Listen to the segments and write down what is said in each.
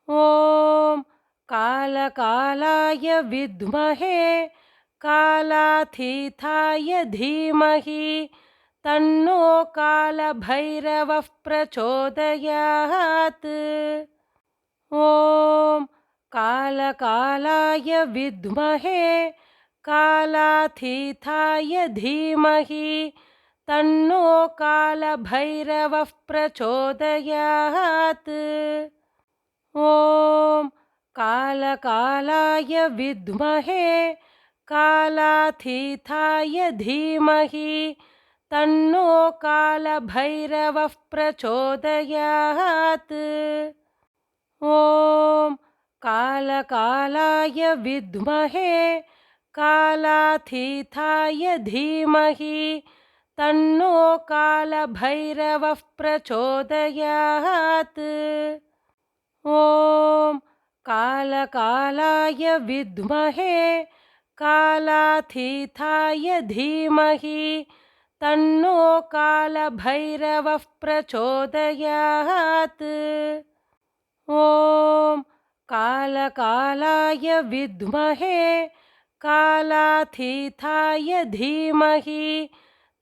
ॐ कालकालाय विद्महे कालातीताय धीमहि तन्नो कालभैरवः प्रचोदयात्। ॐ कालकालाय विद्महे कालातीताय धीमहि तन्नो कालभैरवः प्रचोदयात्। ॐ कालकालाय विद्महे कालातीताय धीमहि तन्नो कालभैरवः प्रचोदयात्। ॐ कालकालाय विद्महे कालातीताय धीमहि तन्नो कालभैरवः प्रचोदयात्। ॐ कालकालाय विद्महे कालातीताय धीमहि तन्नो कालभैरवः प्रचोदयात्। ॐ कालकालाय विद्महे कालातीताय धीमहि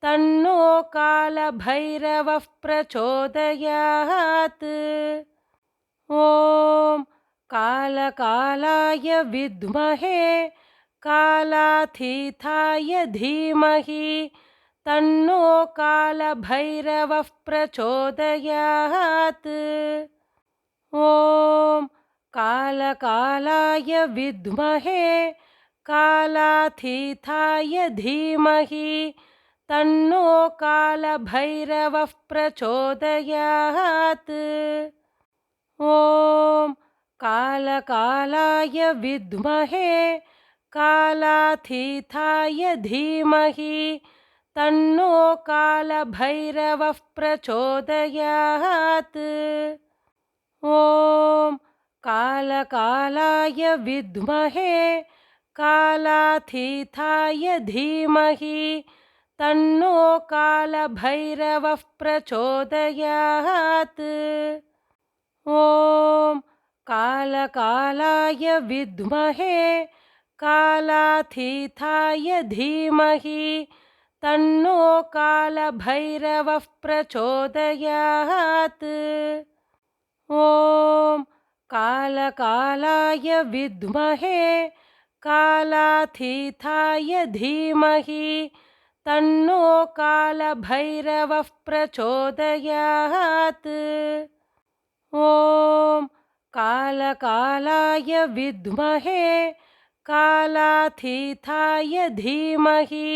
तन्नो कालभैरवः प्रचोदयात्। ॐ कालकालाय विद्महे कालातीताय धीमहि तन्नो कालभैरवः प्रचोदयात्। ॐ कालकालाय विद्महे कालातीताय धीमहि तन्नो कालभैरवः प्रचोदयात्। ॐ कालकालाय विद्महे कालातीताय धीमहि तन्नो कालभैरवः प्रचोदयात्। ॐ कालकालाय विद्महे कालातीताय धीमहि तन्नो कालभैरवः प्रचोदयात्। ॐ कालकालाय विद्महे कालातीताय धीमहि तन्नो कालभैरवः प्रचोदयात्। ॐ कालकालाय विद्महे कालातीताय धीमहि तन्नो कालभैरवः प्रचोदयात्। ॐ कालकालाय विद्महे कालातीताय धीमहि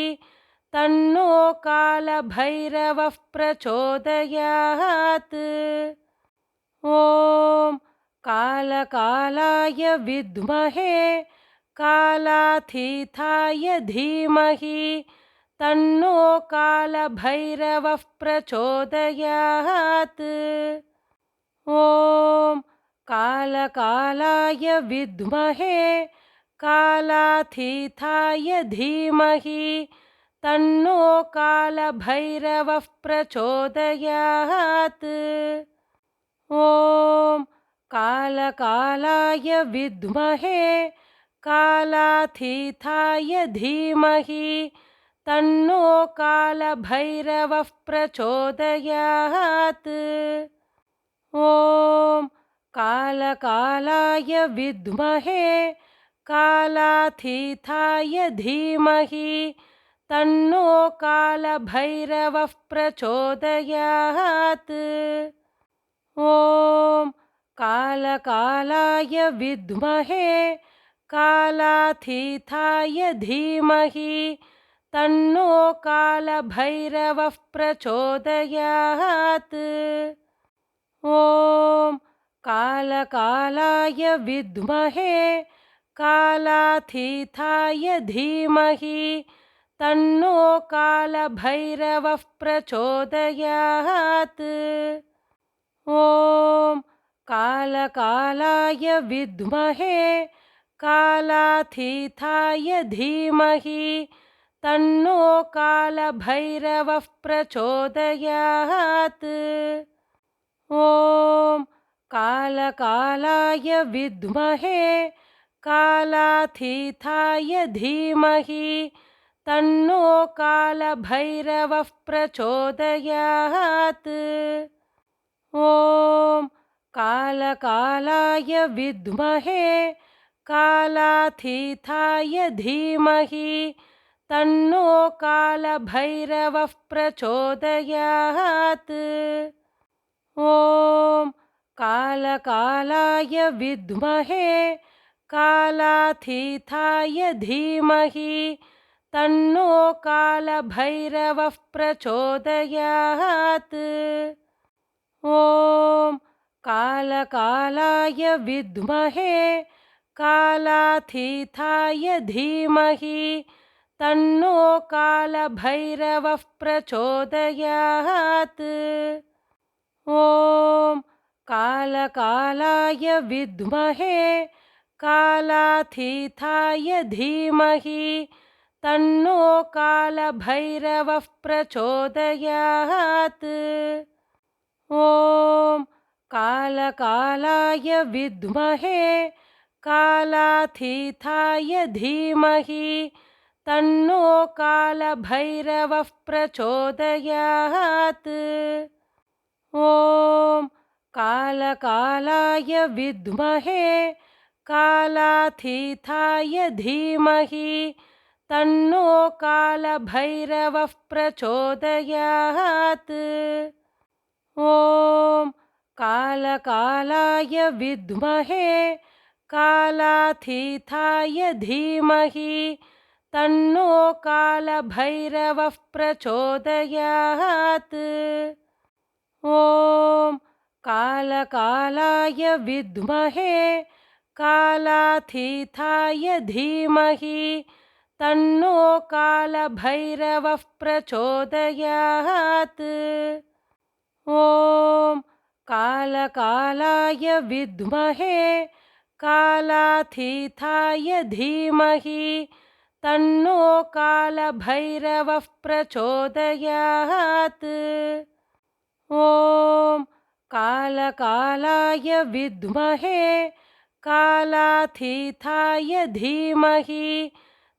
तन्नो कालभैरवः प्रचोदयात्। ॐ कालकालाय विद्महे कालातीताय धीमहि तन्नो कालभैरवः प्रचोदयात्। ॐ कालकालाय विद्महे कालातीताय धीमहि तन्नो कालभैरवः प्रचोदयात्। ॐ कालकालाय विद्महे कालातीताय धीमहि तन्नो कालभैरवः प्रचोदयात्। ॐ कालकालाय विद्महे कालातीताय धीमहि तन्नो कालभैरवः प्रचोदयात्। ॐ कालकालाय विद्महे कालातीताय धीमहि तन्नो कालभैरवः प्रचोदयात्। ॐ कालकालाय विद्महे कालातीताय धीमहि तन्नो कालभैरवः प्रचोदयात्। ॐ कालकालाय विद्महे कालातीताय धीमहि तन्नो कालभैरवः प्रचोदयात्। ॐ कालकालाय विद्महे कालातीताय धीमहि तन्नो कालभैरवः प्रचोदयात्। ॐ कालकालाय विद्महे कालातीताय धीमहि तन्नो कालभैरवः प्रचोदयात्। ॐ कालकालाय विद्महे कालातीताय धीमहि तन्नो कालभैरवः प्रचोदयात्। ॐ कालकालाय विद्महे कालातीताय धीमहि तन्नो कालभैरवः प्रचोदयात्। ॐ कालकालाय विद्महे कालातीताय धीमहि तन्नो कालभैरवः प्रचोदयात्। ॐ कालकालाय विद्महे कालातीताय धीमहि तन्नो कालभैरवः प्रचोदयात्। ॐ कालकालाय विद्महे कालातीताय धीमहि तन्नो कालभैरवः प्रचोदयात्। ॐ कालकालाय विद्महे कालातीताय धीमहि तन्नो कालभैरवः प्रचोदयात्। ॐ कालकालाय विद्महे कालातीताय धीमहि तन्नो कालभैरवः प्रचोदयात्। ॐ कालकालाय विद्महे कालातीताय धीमहि तन्नो कालभैरवः प्रचोदयात्। ॐ कालकालाय विद्महे कालातीताय धीमहि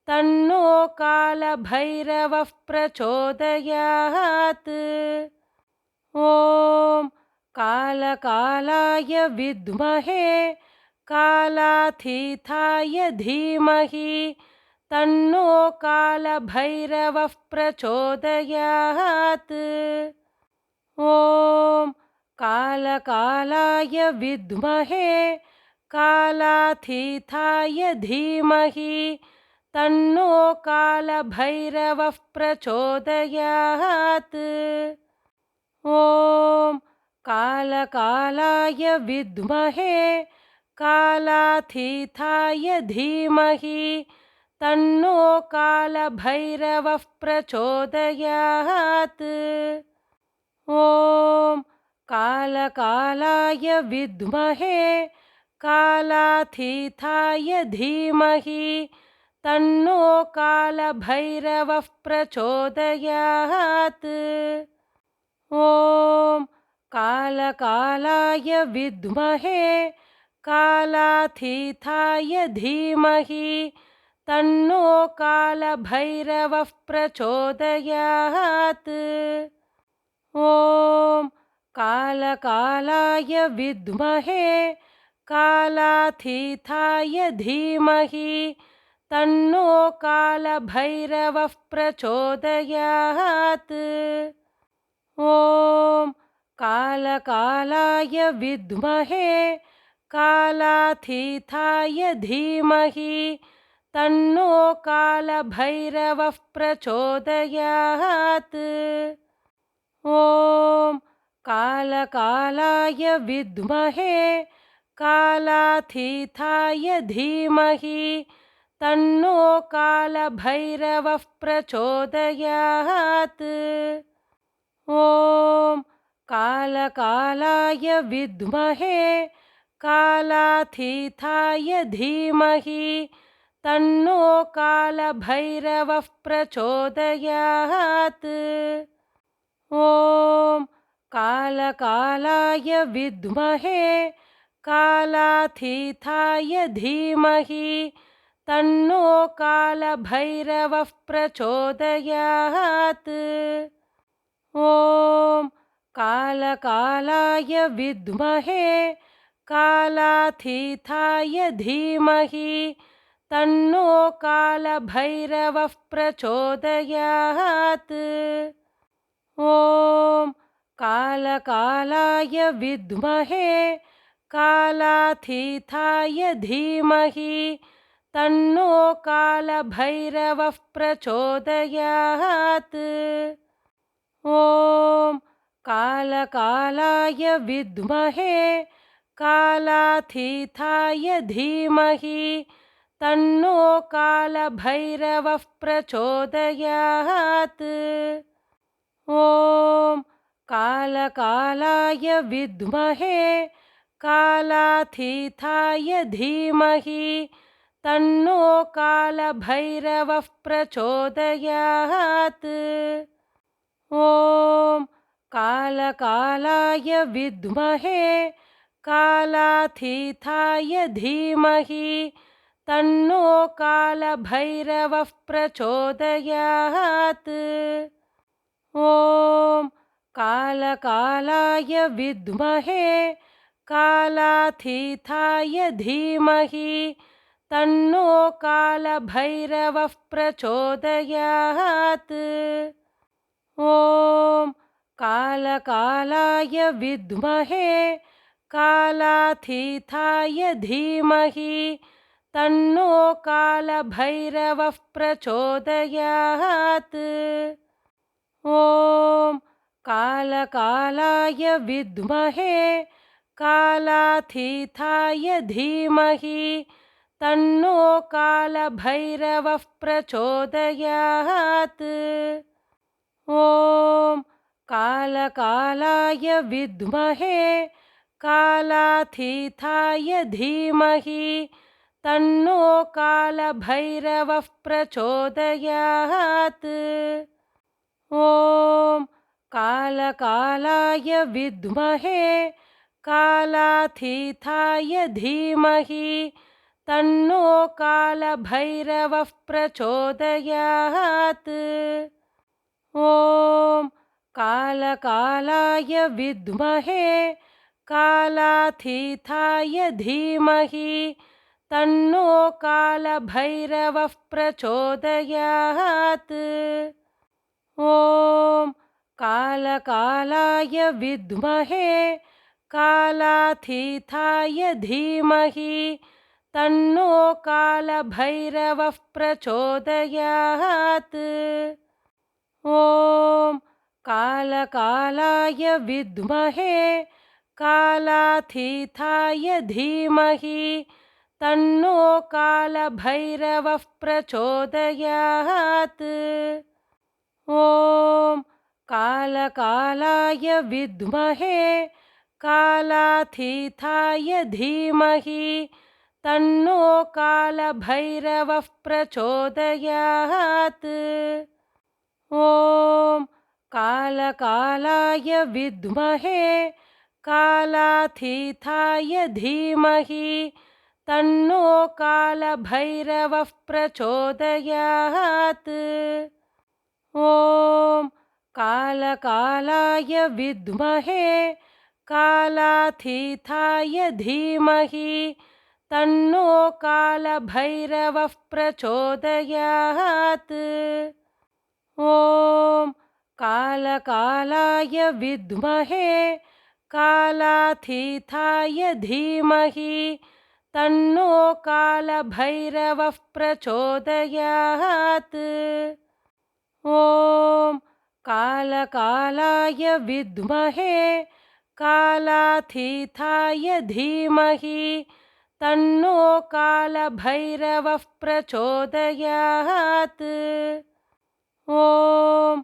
तन्नो कालभैरवः प्रचोदयात्। ॐ कालकालाय विद्महे कालातीताय धीमहि तन्नो कालभैरवः प्रचोदयात्। ॐ कालकालाय विद्महे कालातीताय धीमहि तन्नो कालभैरवः प्रचोदयात्। ॐ कालकालाय विद्महे कालातीताय धीमहि तन्नो कालभैरवः प्रचोदयात्। ॐ कालकालाय विद्महे कालातीताय धीमहि तन्नो कालभैरवः प्रचोदयात्। ॐ कालकालाय विद्महे कालातीताय धीमहि तन्नो कालभैरवः प्रचोदयात्। ॐ कालकालाय विद्महे कालातीताय धीमहि तन्नो कालभैरवः प्रचोदयात्। ॐ कालकालाय विद्महे कालातीताय धीमहि तन्नो कालभैरवः प्रचोदयात्। ॐ कालकालाय विद्महे कालातीताय धीमहि तन्नो कालभैरवः प्रचोदयात्। ॐ कालकालाय विद्महे कालातीताय धीमहि तन्नो कालभैरवः प्रचोदयात्। ॐ कालकालाय विद्महे कालातीताय धीमहि तन्नो कालभैरवः प्रचोदयात्। ॐ कालकालाय विद्महे कालातीताय धीमहि तन्नो कालभैरवः प्रचोदयात्। ॐ कालकालाय विद्महे कालातीताय धीमहि तन्नो कालभैरवः प्रचोदयात्। ॐ कालकालाय विद्महे कालातीताय धीमहि तन्नो कालभैरवः प्रचोदयात्। ॐ कालकालाय विद्महे कालातीताय धीमहि तन्नो कालभैरवः प्रचोदयात्। ॐ कालकालाय विद्महे कालातीताय धीमहि तन्नो कालभैरवः प्रचोदयात्। ॐ कालकालाय विद्महे कालातीताय धीमहि तन्नो कालभैरवः प्रचोदयात्। ॐ कालकालाय विद्महे कालातीताय धीमहि तन्नो कालभैरवः प्रचोदयात्। ॐ कालकालाय विद्महे कालातीताय धीमहि तन्नो कालभैरवः प्रचोदयात्। ॐ कालकालाय विद्महे कालातीताय धीमहि तन्नो कालभैरवः प्रचोदयात्। ॐ कालकालाय विद्महे कालातीताय धीमहि तन्नो कालभैरवः प्रचोदयात्। ॐ कालकालाय विद्महे कालातीताय धीमहि तन्नो कालभैरवः प्रचोदयात्। ॐ कालकालाय विद्महे कालातीताय धीमहि तन्नो कालभैरवः प्रचोदयात्। ॐ कालकालाय विद्महे कालातीताय धीमहि तन्नो कालभैरवः प्रचोदयात्। ॐ कालकालाय विद्महे कालातीताय धीमहि तन्नो कालभैरवः प्रचोदयात्। ॐ कालकालाय विद्महे कालातीताय धीमहि तन्नो कालभैरवः प्रचोदयात्। ॐ कालकालाय विद्महे कालातीताय धीमहि तन्नो कालभैरवः प्रचोदयात्। ॐ कालकालाय विद्महे कालातीताय धीमहि तन्नो कालभैरवः प्रचोदयात्। ॐ कालकालाय विद्महे कालातीताय धीमहि तन्नो कालभैरवः प्रचोदयात्। ॐ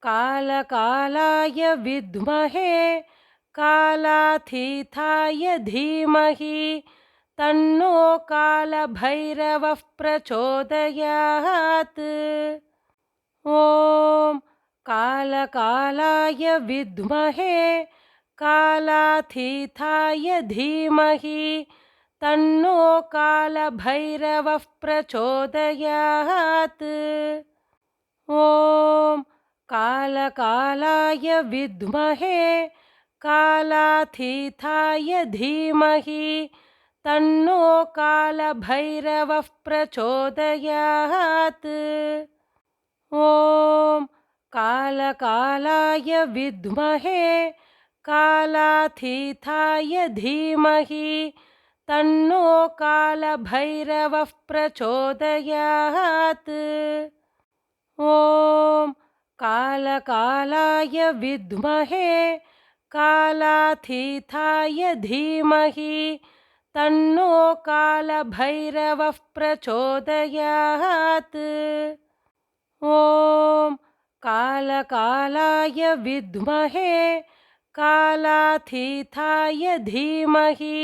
कालकालाय विद्महे कालातीताय धीमहि तन्नो कालभैरवः प्रचोदयात्। ॐ कालकालाय विद्महे कालातीताय धीमहि तन्नो कालभैरवः प्रचोदयात्। ॐ कालकालाय विद्महे कालातीताय धीमहि तन्नो कालभैरवः प्रचोदयात्। ॐ कालकालाय विद्महे कालातीताय धीमहि तन्नो कालभैरवः प्रचोदयात्। ॐ कालकालाय विद्महे कालातीताय धीमहि तन्नो कालभैरवः प्रचोदयात्। ॐ कालकालाय विद्महे कालातीताय धीमहि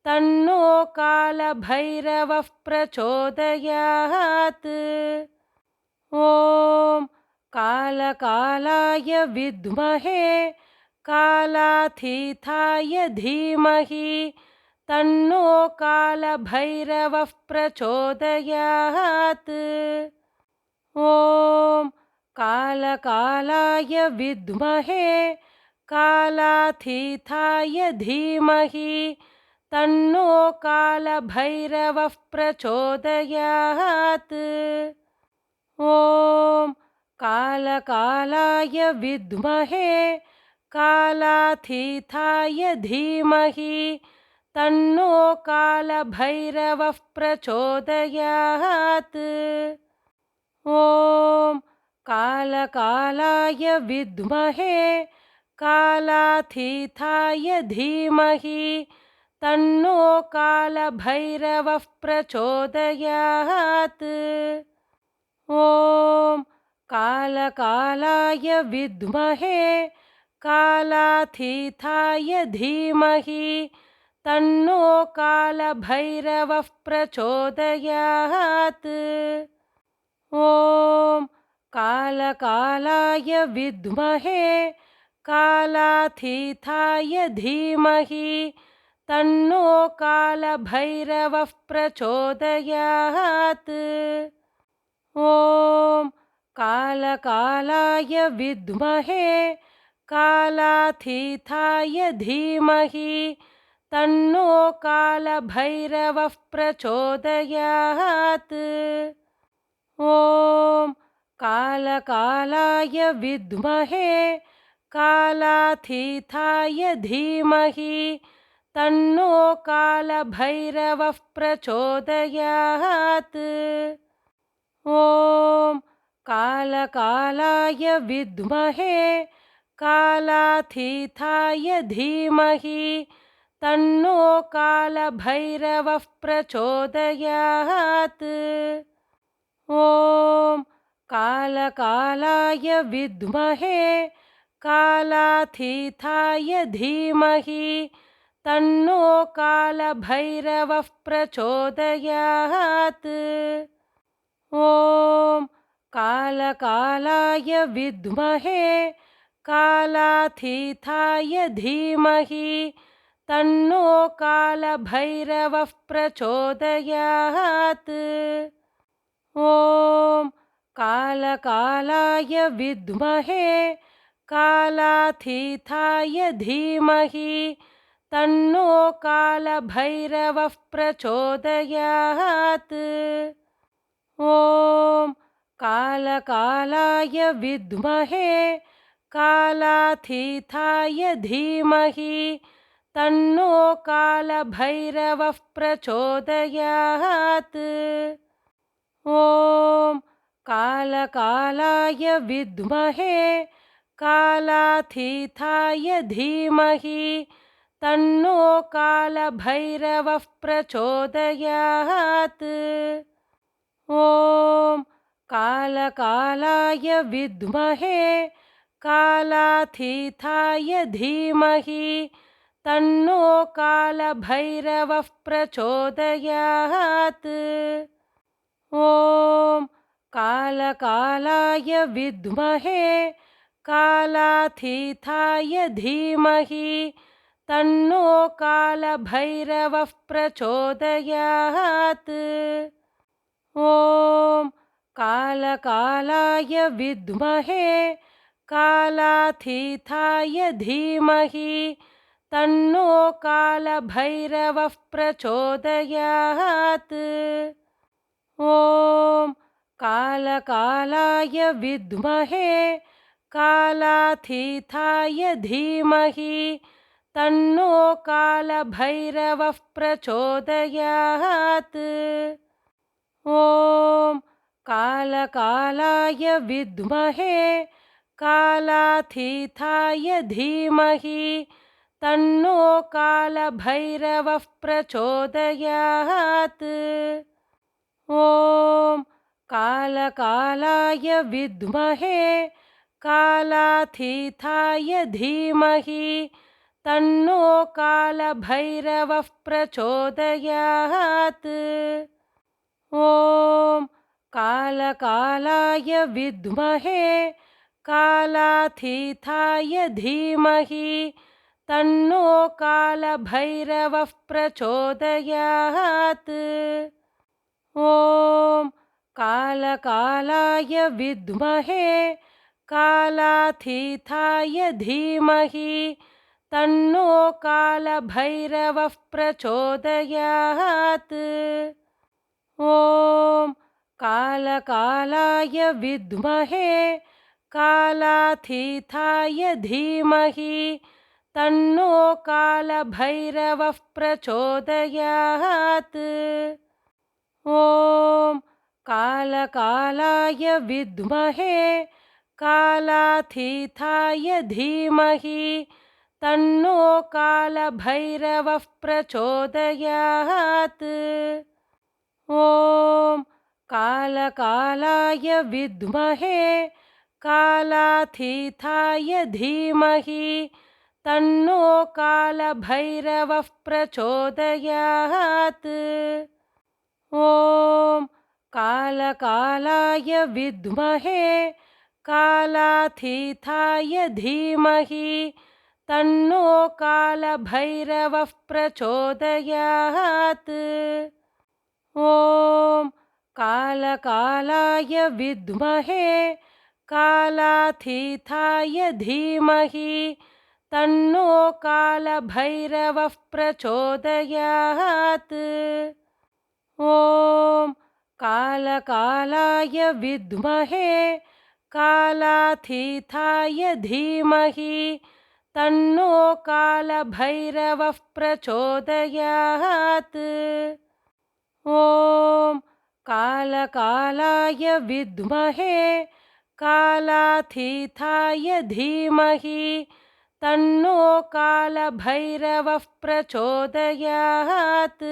तन्नो कालभैरवः प्रचोदयात्। ॐ कालकालाय विद्महे कालातीताय धीमहि तन्नो कालभैरवः प्रचोदयात्। ॐ कालकालाय विद्महे कालातीताय धीमहि तन्नो कालभैरवः प्रचोदयात्। ॐ कालकालाय विद्महे कालातीताय धीमहि तन्नो कालभैरवः प्रचोदयात्। ॐ कालकालाय विद्महे कालातीताय धीमहि तन्नो कालभैरवः प्रचोदयात्। ॐ कालकालाय विद्महे कालातीताय धीमहि तन्नो कालभैरवः प्रचोदयात्। ॐ कालकालाय विद्महे कालातीताय धीमहि तन्नो कालभैरवः प्रचोदयात्। ॐ कालकालाय विद्महे कालातीताय धीमहि तन्नो कालभैरवः प्रचोदयात्। ॐ कालकालाय विद्महे कालातीताय धीमहि तन्नो कालभैरवः प्रचोदयात्। ॐ कालकालाय विद्महे कालातीताय धीमहि तन्नो कालभैरवः प्रचोदयात्। ॐ कालकालाय विद्महे कालातीताय धीमहि तन्नो कालभैरवः प्रचोदयात्। ॐ कालकालाय विद्महे कालातीताय धीमहि तन्नो कालभैरवः प्रचोदयात्। ॐ कालकालाय विद्महे कालातीताय धीमहि तन्नो कालभैरवः प्रचोदयात्। ॐ कालकालाय विद्महे कालातीताय धीमहि तन्नो कालभैरवः प्रचोदयात्। ॐ कालकालाय विद्महे कालातीताय धीमहि तन्नो कालभैरवः प्रचोदयात्। ॐ कालकालाय विद्महे कालातीताय धीमहि तन्नो कालभैरवः प्रचोदयात्। ॐ कालकालाय विद्महे कालातीताय धीमहि तन्नो कालभैरवः प्रचोदयात्। ॐ कालकालाय विद्महे कालातीताय धीमहि तन्नो कालभैरवः प्रचोदयात्। ॐ कालकालाय विद्महे कालातीताय धीमहि तन्नो कालभैरवः प्रचोदयात्। ॐ कालकालाय विद्महे कालातीताय धीमहि तन्नो कालभैरवः प्रचोदयात्। ॐ कालकालाय विद्महे कालातीताय धीमहि तन्नो कालभैरवः प्रचोदयात्। ॐ कालकालाय विद्महे कालातीताय धीमहि तन्नो कालभैरवः प्रचोदयात्। ॐ कालकालाय विद्महे कालातीताय धीमहि तन्नो कालभैरवः प्रचोदयात्। ॐ कालकालाय विद्महे कालातीताय धीमहि तन्नो कालभैरवः प्रचोदयात्। ॐ कालकालाय विद्महे कालातीताय धीमहि तन्नो कालभैरवः प्रचोदयात्। ॐ कालकालाय विद्महे कालातीताय धीमहि तन्नो कालभैरवः प्रचोदयात्। ॐ कालकालाय विद्महे कालातीताय धीमहि तन्नो कालभैरवः प्रचोदयात्। ॐ कालकालाय विद्महे कालातीताय धीमहि तन्नो कालभैरवः प्रचोदयात्। ॐ कालकालाय विद्महे कालातीताय धीमहि तन्नो कालभैरवः प्रचोदयात्। ॐ कालकालाय विद्महे कालातीताय धीमहि तन्नो कालभैरवः प्रचोदयात्।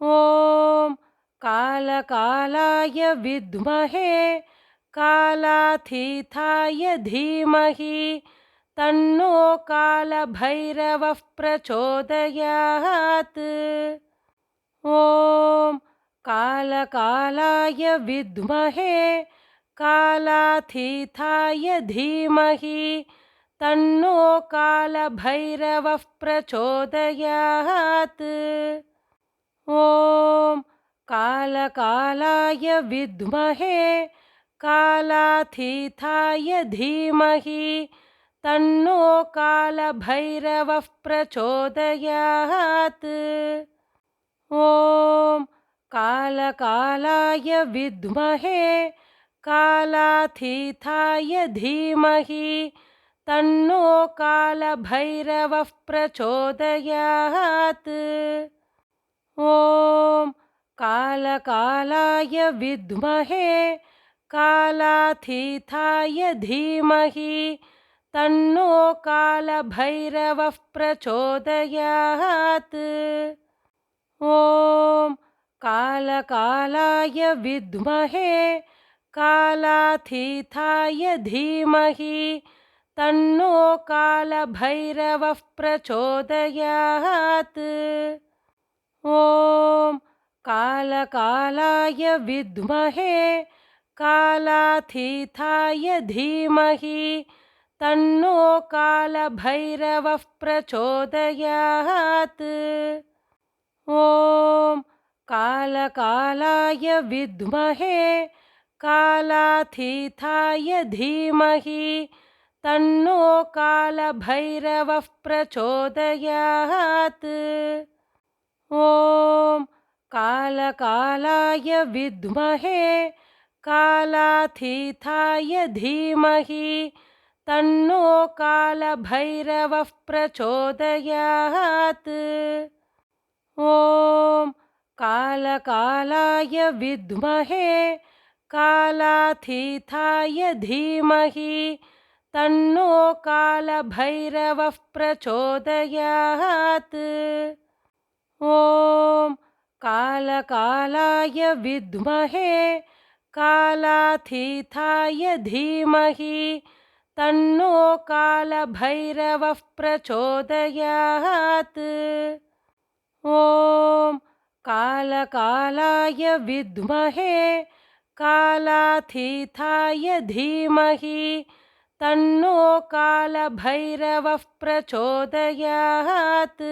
ॐ कालकालाय विद्महे कालातीताय धीमहि तन्नो कालभैरवः प्रचोदयात्। ॐ कालकालाय विद्महे कालातीताय धीमहि तन्नो कालभैरवः प्रचोदयात्। ॐ कालकालाय विद्महे कालातीताय धीमहि तन्नो कालभैरवः प्रचोदयात्। ॐ कालकालाय विद्महे कालातीताय धीमहि तन्नो कालभैरवः प्रचोदयात्। ॐ कालकालाय विद्महे कालातीताय धीमहि तन्नो कालभैरवः प्रचोदयात्। ॐ कालकालाय विद्महे कालातीताय धीमहि तन्नो कालभैरवः प्रचोदयात्। ॐ कालकालाय विद्महे कालातीताय धीमहि तन्नो कालभैरवः प्रचोदयात्। ॐ कालकालाय विद्महे कालातीताय धीमहि तन्नो कालभैरवः प्रचोदयात्। ॐ कालकालाय विद्महे कालातीताय धीमहि तन्नो कालभैरवः प्रचोदयात्। ॐ कालकालाय विद्महे कालातीताय धीमहि तन्नो कालभैरवः प्रचोदयात्। ॐ कालकालाय विद्महे कालातीताय धीमहि तन्नो कालभैरवः प्रचोदयात्। ॐ कालकालाय विद्महे कालातीताय धीमहि तन्नो कालभैरवः प्रचोदयात्।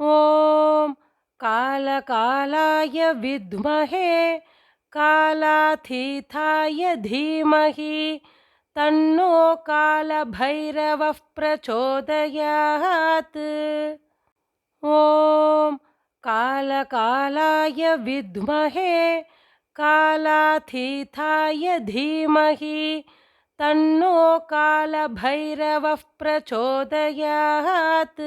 ॐ कालकालाय विद्महे कालातीताय धीमहि तन्नो कालभैरवः प्रचोदयात्। ॐ कालकालाय विद्महे कालातीताय धीमहि तन्नो कालभैरवः प्रचोदयात्।